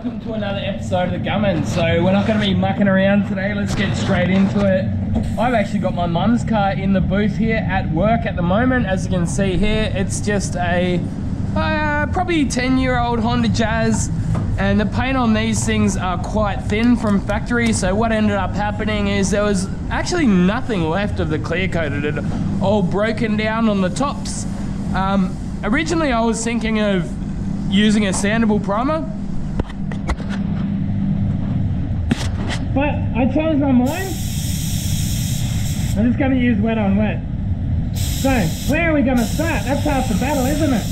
welcome to another episode of The Gummin. So we're not going to be mucking around today, let's get straight into it. I've actually got my mum's car in the booth here at work at the moment. As you can see here, it's just a probably 10-year-old Honda Jazz, and the paint on these things are quite thin from factory. So what ended up happening is there was actually nothing left of the clear coat. It had all broken down on the tops. Originally I was thinking of using a sandable primer, but I changed my mind. I'm just going to use wet on wet. So where are we going to start? That's half the battle, isn't it?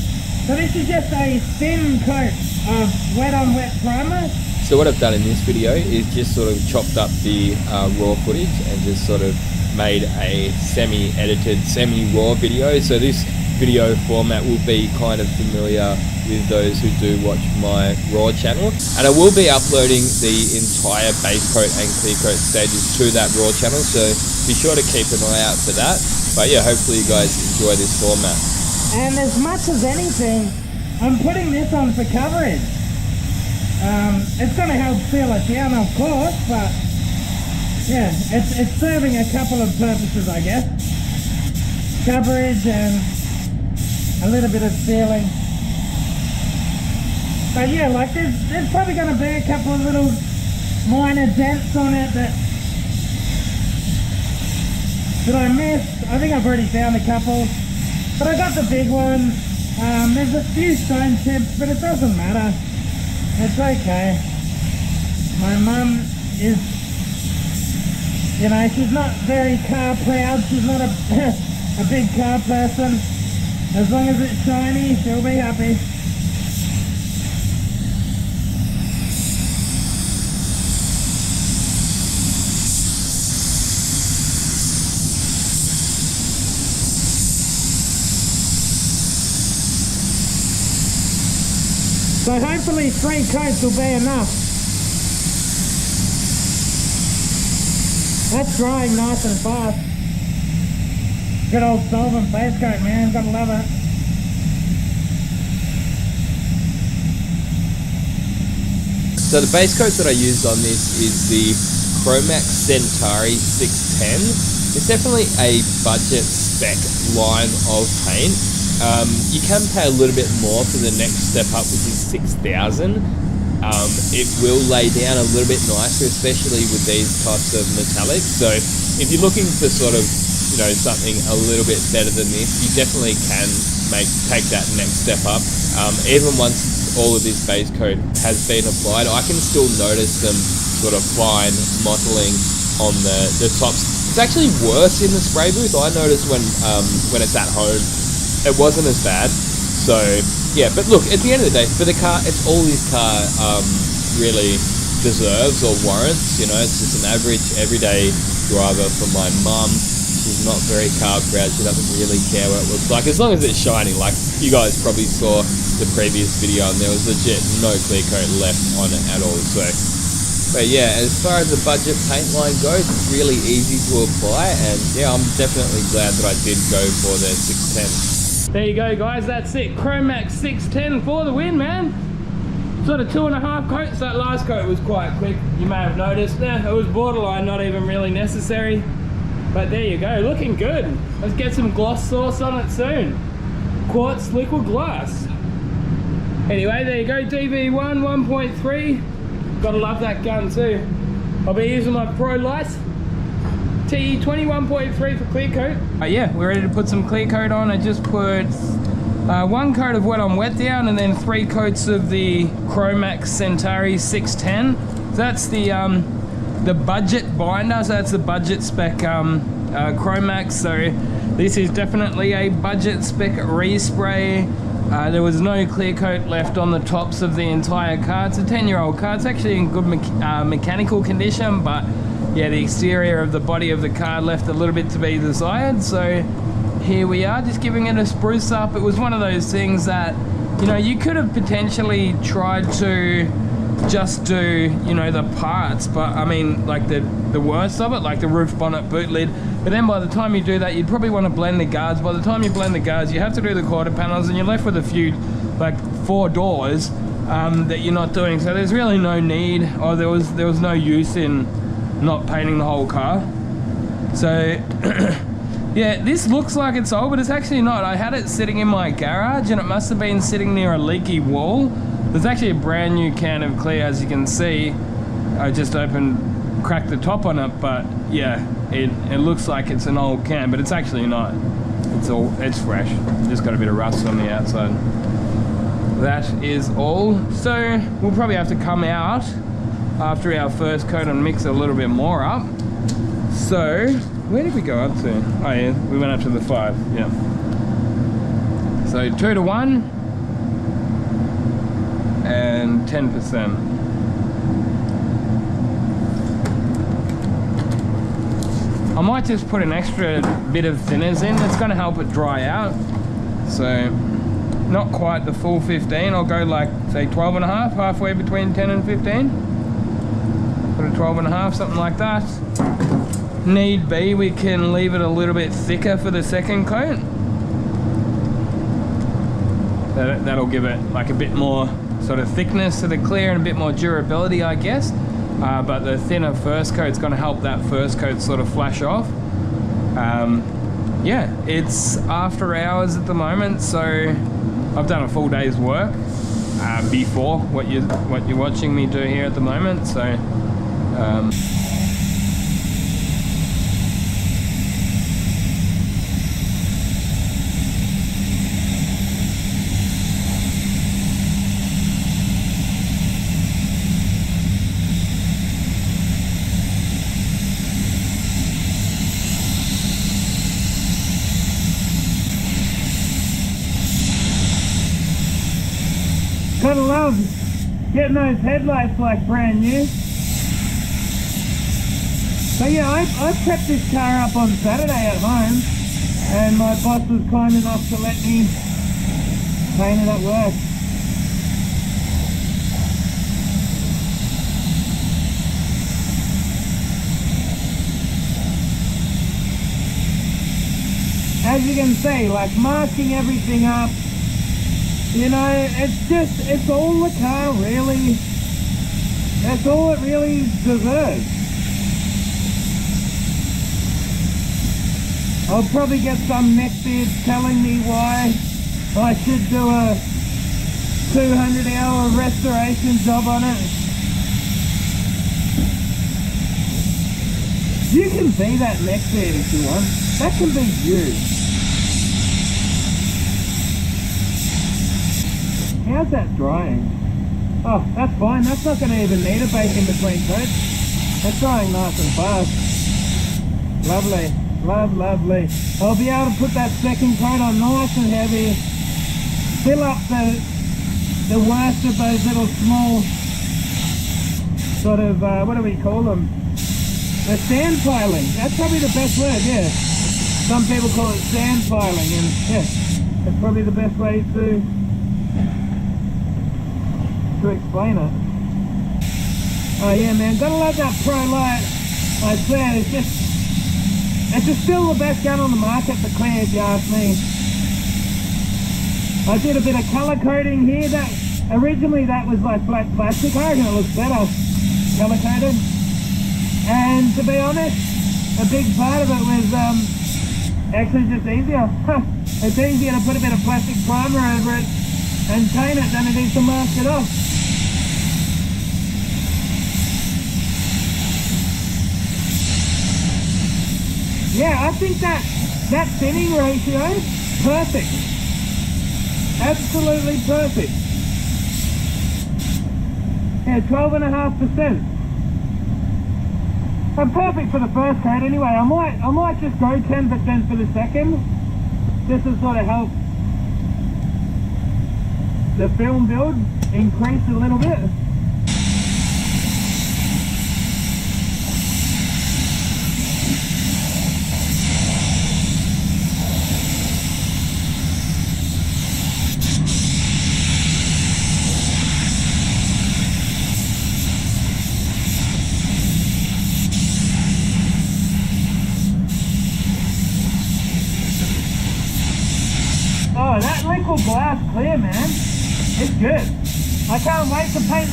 So this is just a thin coat of wet on wet primer. So what I've done in this video is just sort of chopped up the raw footage and just sort of made a semi-edited, semi-raw video. So this video format will be kind of familiar with those who do watch my raw channel, and I will be uploading the entire base coat and clear coat stages to that raw channel, so be sure to keep an eye out for that. But yeah, hopefully you guys enjoy this format. And as much as anything, I'm putting this on for coverage. It's going to help seal it down, of course, but yeah, it's serving a couple of purposes, I guess. Coverage and a little bit of sealing. But yeah, like there's probably going to be a couple of little minor dents on it that I missed. I think I've already found a couple, but I got the big one. There's a few stone chips, but it doesn't matter. It's okay. My mum is, you know, she's not very car proud. She's not a big car person. As long as it's shiny, she'll be happy. So hopefully 3 coats will be enough. That's drying nice and fast. Good old solvent base coat, man, gotta love it. So the base coat that I used on this is the Chromax Centauri 610. It's definitely a budget spec line of paint. You can pay a little bit more for the next step up, which is 6,000. It will lay down a little bit nicer, especially with these types of metallics. So if you're looking for sort of, you know, something a little bit better than this, you definitely can take that next step up. Even once all of this base coat has been applied, I can still notice some sort of fine mottling on the tops. It's actually worse in the spray booth. I notice when it's at home, it wasn't as bad. So yeah, but look, at the end of the day, for the car, it's all this car really deserves or warrants. You know, it's just an average everyday driver for my mum. She's not very car proud. She doesn't really care what it looks like, as long as it's shiny. Like you guys probably saw the previous video, and there was legit no clear coat left on it at all. So, but yeah, as far as the budget paint line goes, it's really easy to apply, and yeah, I'm definitely glad that I did go for the 610. There you go, guys, that's it. Chromax 610 for the win, man. Sort of 2.5 coats. That last coat was quite quick, you may have noticed. It was borderline, not even really necessary. But there you go, looking good. Let's get some gloss sauce on it soon. Quartz liquid glass. Anyway, there you go, DV1 1.3. Gotta love that gun too. I'll be using my Pro Lice TE 21.3 for clear coat. Yeah, we're ready to put some clear coat on. I just put 1 coat of wet on wet down, and then 3 coats of the Chromax Centauri 610. That's the budget binder, so that's the budget spec Chromax. So this is definitely a budget spec respray. There was no clear coat left on the tops of the entire car. It's a 10-year-old car. It's actually in good mechanical condition, but yeah, the exterior of the body of the car left a little bit to be desired. So here we are, just giving it a spruce up. It was one of those things that, you know, you could have potentially tried to just do, you know, the parts, but I mean, like the worst of it, like the roof, bonnet, boot lid. But then by the time you do that, you'd probably want to blend the guards. By the time you blend the guards, you have to do the quarter panels, and you're left with a few, like 4 doors that you're not doing. So there's really no need, or there was no use in not painting the whole car. So yeah, this looks like it's old, but it's actually not. I had it sitting in my garage and it must have been sitting near a leaky wall. There's actually a brand new can of clear, as you can see. I just cracked the top on it, but yeah, it looks like it's an old can, but it's actually not. It's fresh. Just got a bit of rust on the outside. That is all. So we'll probably have to come out after our first coat and mix a little bit more up. So where did we go up to? Oh yeah, we went up to the 5. Yeah. So 2 to 1 and 10%. I might just put an extra bit of thinners in. It's going to help it dry out. So not quite the full 15. I'll go like say 12.5, halfway between 10 and 15. Put a 12.5, something like that. Need be, we can leave it a little bit thicker for the second coat. That'll give it like a bit more sort of thickness to the clear and a bit more durability, I guess. But the thinner first coat's going to help that first coat sort of flash off. Yeah, it's after hours at the moment, so I've done a full day's work before what you're watching me do here at the moment. So gotta love getting those headlights like brand new. So yeah, I prepped this car up on Saturday at home, and my boss was kind enough to let me paint it at work. As you can see, like masking everything up. You know, it's all the car really, that's all it really deserves. I'll probably get some neckbeard telling me why I should do a 200-hour restoration job on it. You can be that neckbeard if you want. That can be you. How's that drying? Oh, that's fine. That's not going to even need a bake in between coats. That's drying nice and fast. Lovely. Lovely. I'll be able to put that second coat on nice and heavy. Fill up the worst of those little small sort of, what do we call them? The sand piling. That's probably the best word, yeah. Some people call it sand piling, and yeah, that's probably the best way to explain it. Oh yeah, man, gotta love that Pro Light. I swear, it's just still the best gun on the market for clear, if you ask me. I did a bit of colour coding here. That originally that was like black plastic. I reckon it looks better colour coded. And to be honest, a big part of it was actually just easier. It's easier to put a bit of plastic primer over it and paint it than it is to mask it off. Yeah, I think that thinning ratio is perfect. Absolutely perfect. Yeah, 12.5%. I'm perfect for the first coat anyway. I might just go 10% for the second, just to sort of help the film build increase a little bit. Oh, that liquid glass clear, man. It's good. I can't wait to paint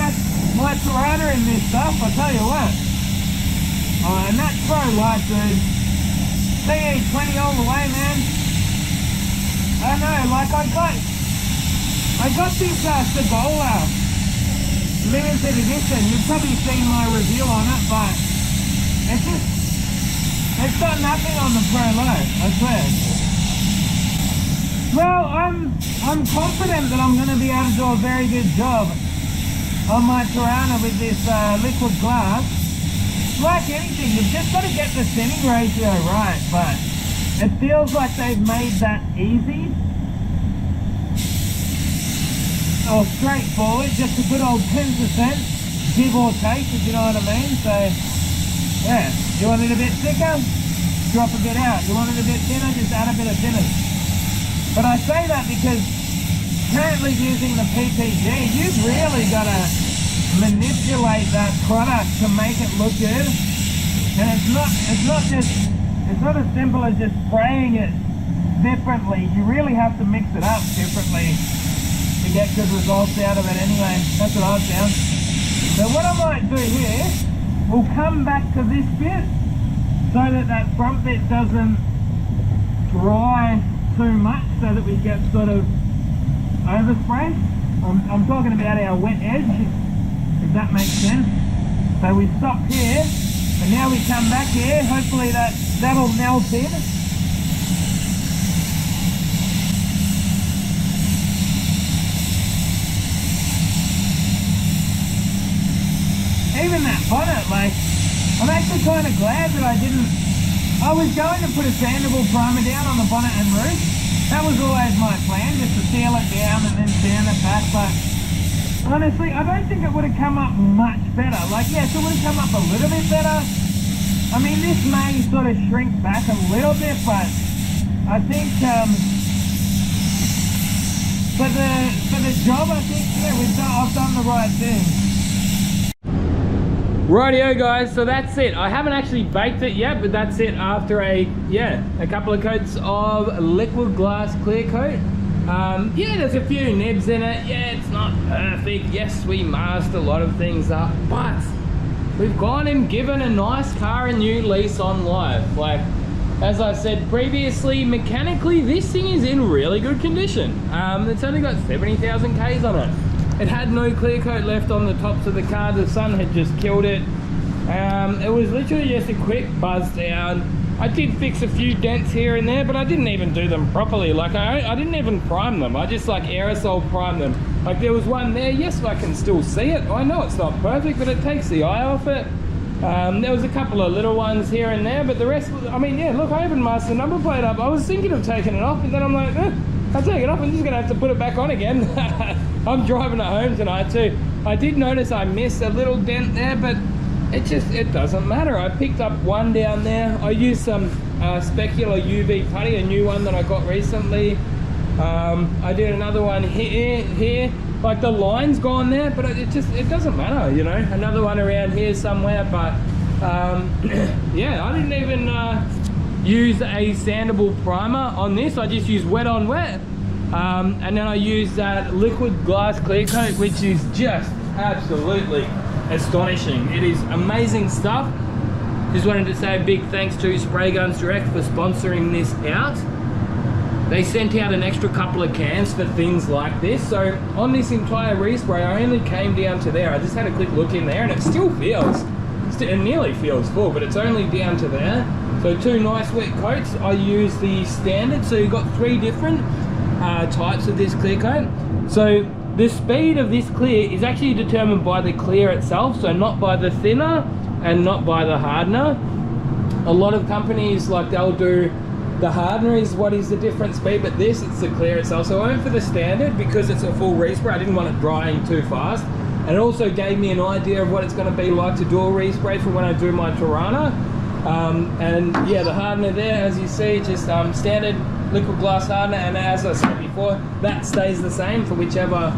my Tirana in this stuff, I tell you what. Oh, and that's pro light, dude. CE20 all the way, man. I know, like I got this Segola limited edition. You've probably seen my review on it, but it's got nothing on the Pro Low, I swear. Well, I'm confident that I'm going to be able to do a very good job on my Tirana with this liquid glass. Like anything, you've just got to get the thinning ratio right, but it feels like they've made that easy or straightforward, just a good old 10%, give or take, if you know what I mean. So, yeah, you want it a bit thicker? Drop a bit out. You want it a bit thinner? Just add a bit of thinners. But I say that because currently using the PPG, you've really got to manipulate that product to make it look good. And it's not as simple as just spraying it differently. You really have to mix it up differently to get good results out of it anyway. That's what I've found. So what I might do here, we'll come back to this bit so that front bit doesn't dry too much, so that we get sort of overspray. I'm talking about our wet edge, if that makes sense. So we stop here, and now we come back here. Hopefully that'll melt in. Even that bonnet, like, I'm actually kind of glad that I was going to put a sandable primer down on the bonnet and roof. That was always my plan, just to seal it down and then sand it back, but honestly, I don't think it would have come up much better. Like, yes, it would have come up a little bit better. I mean, this may sort of shrink back a little bit, but I think for the job, I think, yeah, I've done the right thing. Rightio guys, so that's it. I haven't actually baked it yet, but that's it after a couple of coats of liquid glass clear coat. Yeah, there's a few nibs in it. Yeah, it's not perfect. Yes, we masked a lot of things up, but we've gone and given a nice car a new lease on life. Like, as I said previously, mechanically, this thing is in really good condition. It's only got 70,000 Ks on it. It had no clear coat left on the tops of the car. The sun had just killed it. It was literally just a quick buzz down. I did fix a few dents here and there, but I didn't even do them properly. Like, I didn't even prime them. I just like aerosol primed them. Like, there was one there. Yes, I can still see it. I know it's not perfect, but it takes the eye off it. There was a couple of little ones here and there, but the rest was, I mean, yeah, look, I even masked the number plate up. I was thinking of taking it off, but then I'm like, I'll take it off. I'm just gonna have to put it back on again. I'm driving it home tonight too. I did notice I missed a little dent there, but it doesn't matter. I picked up one down there. I used some specular UV putty, a new one that I got recently. I did another one here. Like, the line's gone there, but it doesn't matter, you know. Another one around here somewhere, but yeah, I didn't even use a sandable primer on this. I just used wet on wet. And then I used that liquid glass clear coat, which is just absolutely astonishing. It is amazing stuff. Just wanted to say a big thanks to Spray Guns Direct for sponsoring this out. They sent out an extra couple of cans for things like this. So on this entire respray, I only came down to there. I just had a quick look in there, and it still feels, it nearly feels full, but it's only down to there. So 2 nice wet coats. I use the standard, so you've got 3 different types of this clear coat. So the speed of this clear is actually determined by the clear itself, so not by the thinner and not by the hardener. A lot of companies, like, they'll do the hardener is what is the different speed, but this, it's the clear itself. So I went for the standard because it's a full respray. I didn't want it drying too fast, and it also gave me an idea of what it's going to be like to do a respray for when I do my Tirana. And yeah, the hardener there, as you see, just standard liquid glass hardener, and as I said before, that stays the same for whichever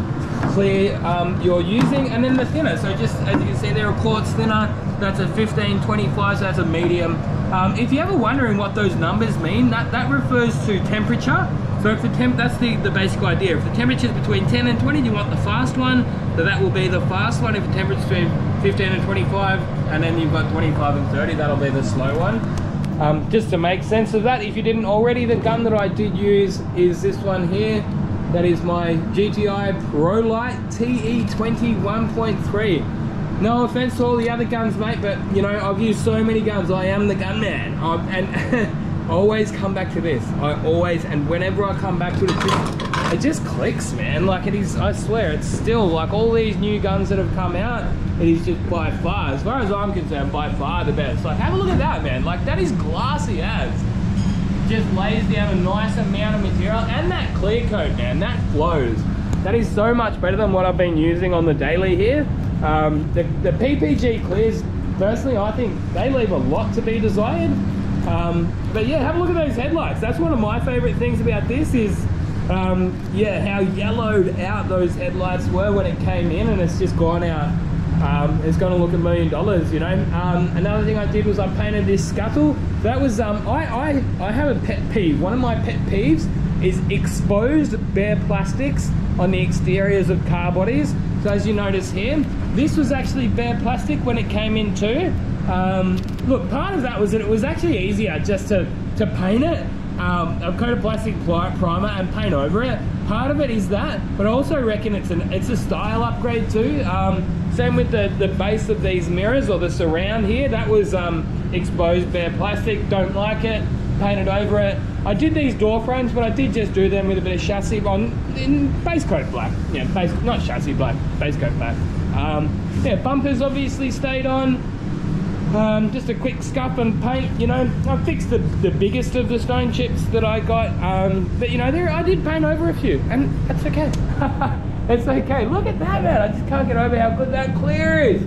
clear you're using. And then the thinner, so just as you can see there, a quartz thinner, that's a 1525, so that's a medium. If you're ever wondering what those numbers mean, that refers to temperature. So if the that's the basic idea. If the temperature is between 10 and 20, you want the fast one, so that will be the fast one. If the temperature is between 15 and 25, and then you've got 25 and 30, that'll be the slow one. Just to make sense of that, if you didn't already, the gun that I did use is this one here. That is my GTI ProLite TE20 1.3. No offense to all the other guns, mate, but you know, I've used so many guns. I am the gun man. And I always come back to this. And whenever I come back to it just clicks, man. Like, it is, I swear, it's still like all these new guns that have come out, it is just by far, as far as I'm concerned, by far the best. Like, have a look at that, man. Like, that is glassy as. Just lays down a nice amount of material, and that clear coat, man, that flows. That is so much better than what I've been using on the daily here. The PPG clears, personally, I think they leave a lot to be desired. But yeah, have a look at those headlights. That's one of my favorite things about this is, yeah, how yellowed out those headlights were when it came in, and it's just gone out. It's going to look $1 million, you know. Another thing I did was I painted this scuttle. That was, I have a pet peeve. One of my pet peeves is exposed bare plastics on the exteriors of car bodies. So as you notice here, this was actually bare plastic when it came in too. Look, part of that was that it was actually easier just to paint it, a coat of plastic primer and paint over it. Part of it is that, but I also reckon it's a style upgrade too. Same with the base of these mirrors, or the surround here. That was exposed bare plastic. Don't like it. Painted over it. I did these door frames, but I did just do them with a bit of chassis in base coat black. Yeah, not chassis black, base coat black. Yeah, bumpers obviously stayed on. Just a quick scuff and paint, you know. I fixed the biggest of the stone chips that I got, but you know, I did paint over a few, and that's okay. It's okay. Look at that, man. I just can't get over how good that clear is.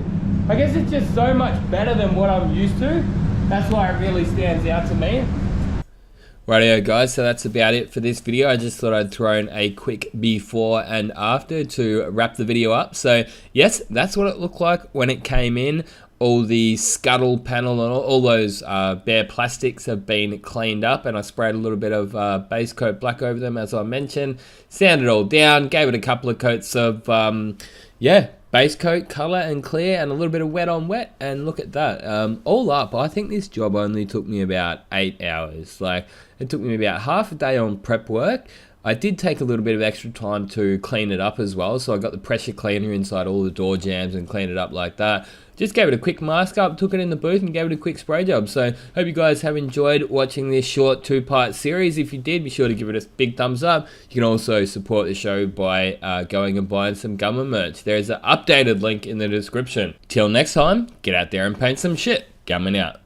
I guess it's just so much better than what I'm used to. That's why it really stands out to me. Rightio guys, so that's about it for this video. I just thought I'd throw in a quick before and after to wrap the video up. So yes, that's what it looked like when it came in. All the scuttle panel and all those bare plastics have been cleaned up, and I sprayed a little bit of base coat black over them, as I mentioned. Sanded it all down, gave it a couple of coats of yeah, base coat, color and clear, and a little bit of wet on wet, and look at that. All up, I think this job only took me about 8 hours. Like, it took me about half a day on prep work. I did take a little bit of extra time to clean it up as well, so I got the pressure cleaner inside all the door jambs and cleaned it up like that. Just gave it a quick mask up, took it in the booth and gave it a quick spray job. So hope you guys have enjoyed watching this short 2-part series. If you did, be sure to give it a big thumbs up. You can also support the show by going and buying some Gummer merch. There is an updated link in the description. Till next time, get out there and paint some shit. Gumming out.